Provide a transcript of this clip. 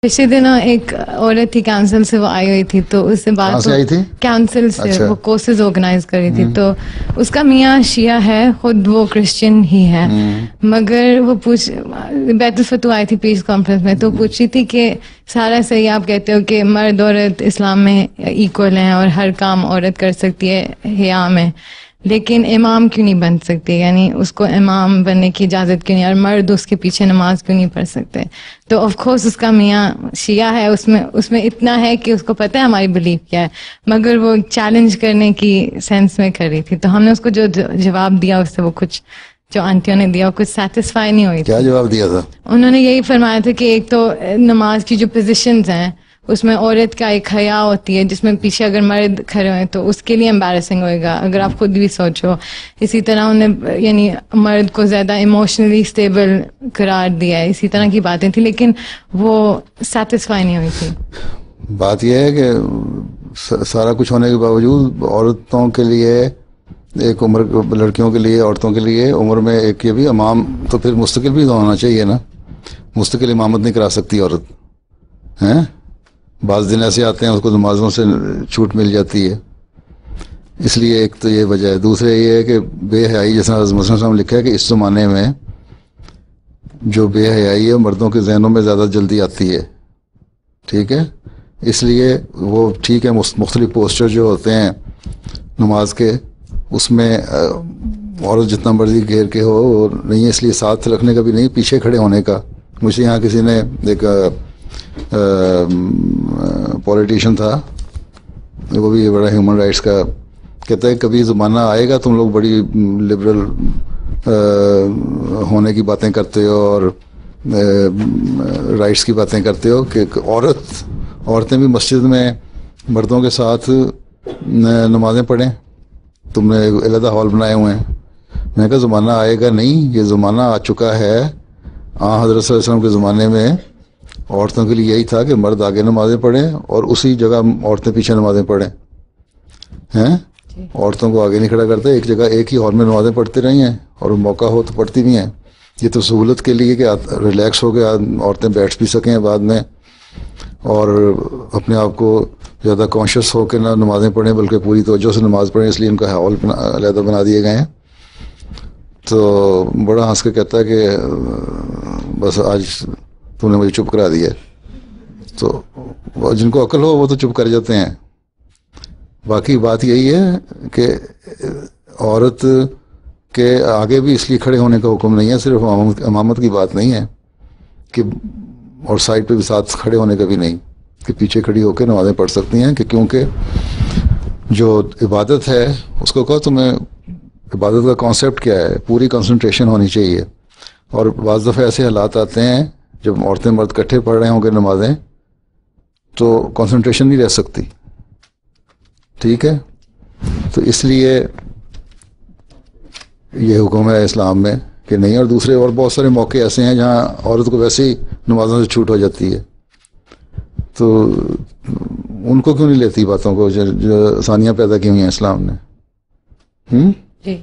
پچھلے دنوں ایک عورت تھی کونسل سے، وہ آئی ہوئی تھی، تو اس سے بات آئی تھی کونسل سے، اچھا. وہ کورسز آرگنائز کر رہی تھی. تو اس کا میاں شیعہ ہے، خود وہ کرسچن ہی ہے، مگر وہ بیت الفتوح آئی تھی پیس کانفرنس میں، تو پوچھ رہی تھی کہ سارا صحیح آپ کہتے ہو کہ مرد عورت اسلام میں ایکول ہیں اور ہر کام عورت کر سکتی ہے حیا میں، لیکن امام کیوں نہیں بن سکتے؟ یعنی اس کو امام بننے کی اجازت کیوں نہیں، اور مرد اس کے پیچھے نماز کیوں نہیں پڑھ سکتے؟ تو آف کورس اس کا میاں شیعہ ہے، اس میں اتنا ہے کہ اس کو پتہ ہے ہماری بلیف کیا ہے، مگر وہ چیلنج کرنے کی سینس میں کر رہی تھی. تو ہم نے اس کو جو جواب دیا، اس سے وہ کچھ جو آنٹیوں نے دیا وہ کچھ سیٹسفائی نہیں ہوئی. کیا جواب دیا تھا؟ انہوں نے یہی فرمایا تھا کہ ایک تو نماز کی جو پوزیشنز ہیں اس میں عورت کا ایک حیا ہوتی ہے، جس میں پیچھے اگر مرد کھڑے ہوئے تو اس کے لیے امبیرسنگ ہوئے گا، اگر آپ خود بھی سوچو. اسی طرح انہیں یعنی مرد کو زیادہ ایموشنلی اسٹیبل قرار دیا ہے، اسی طرح کی باتیں تھیں، لیکن وہ سیٹسفائی نہیں ہوئی تھی. بات یہ ہے کہ سارا کچھ ہونے کے باوجود عورتوں کے لیے ایک عمر، لڑکیوں کے لیے، عورتوں کے لیے عمر میں ایک یہ بھی امام تو پھر مستقل بھی ہونا چاہیے نا. مستقل امامت نہیں کرا سکتی عورت ہیں. بعض دن ایسے آتے ہیں اس کو نمازوں سے چھوٹ مل جاتی ہے. اس لیے ایک تو یہ وجہ ہے. دوسرے یہ ہے کہ بے حیائی، جیسا حضرت مسلم صاحب نے لکھا ہے کہ اس زمانے میں جو بے حیائی ہے مردوں کے ذہنوں میں زیادہ جلدی آتی ہے. ٹھیک ہے، اس لیے وہ ٹھیک ہے مختلف پوسچر جو ہوتے ہیں نماز کے، اس میں عورت جتنا مرضی گھیر کے ہو وہ نہیں ہے. اس لیے ساتھ رکھنے کا بھی نہیں، پیچھے کھڑے ہونے کا. مجھے یہاں کسی نے ایک پولیٹیشین تھا، وہ بھی بڑا ہیومن رائٹس کا، کہتا ہے کبھی زمانہ آئے گا تم لوگ بڑی لبرل ہونے کی باتیں کرتے ہو اور رائٹس کی باتیں کرتے ہو کہ عورتیں بھی مسجد میں مردوں کے ساتھ نمازیں پڑھیں. تم نے علیحدہ ہال بنائے ہوئے ہیں. میں نے کہا زمانہ آئے گا نہیں، یہ زمانہ آ چکا ہے. حضرت صلی اللہ علیہ وسلم کے زمانے میں عورتوں کے لیے یہی تھا کہ مرد آگے نمازیں پڑھیں اور اسی جگہ عورتیں پیچھے نمازیں پڑھیں ہیں. عورتوں کو آگے نہیں کھڑا کرتے، ایک جگہ ایک ہی ہال میں نمازیں پڑھتے رہی ہیں، اور موقع ہو تو پڑھتی بھی ہیں. یہ تو سہولت کے لیے کہ ریلیکس ہو کے عورتیں بیٹھ بھی سکیں بعد میں، اور اپنے آپ کو زیادہ کانشیس ہو کے نہ نمازیں پڑھیں بلکہ پوری توجہ سے نماز پڑھیں. اس لیے ان کا ہال علیحدہ بنا دیے گئے ہیں. تو بڑا ہنس کے کہتا ہے کہ بس آج تم نے مجھے چپ کرا دیا. تو جن کو عقل ہو وہ تو چپ کر جاتے ہیں. باقی بات یہی ہے کہ عورت کے آگے بھی اس لیے کھڑے ہونے کا حکم نہیں ہے، صرف امامت کی بات نہیں ہے کہ، اور سائڈ پہ بھی ساتھ کھڑے ہونے کا بھی نہیں کہ پیچھے کھڑی ہو کے نمازیں پڑھ سکتی ہیں. کہ کیونکہ جو عبادت ہے اس کو کہو تمہیں عبادت کا کانسیپٹ کیا ہے، پوری کنسنٹریشن ہونی چاہیے. اور بعض دفعہ ایسے حالات آتے ہیں جب عورتیں مرد کٹھے پڑھ رہے ہوں گے نمازیں تو کنسنٹریشن نہیں رہ سکتی. ٹھیک ہے، تو اس لیے یہ حکم ہے اسلام میں کہ نہیں. اور دوسرے اور بہت سارے موقع ایسے ہیں جہاں عورت کو ویسے ہی نمازوں سے چھوٹ ہو جاتی ہے، تو ان کو کیوں نہیں لیتی باتوں کو جو آسانیاں پیدا کی ہوئی ہیں اسلام نے. جی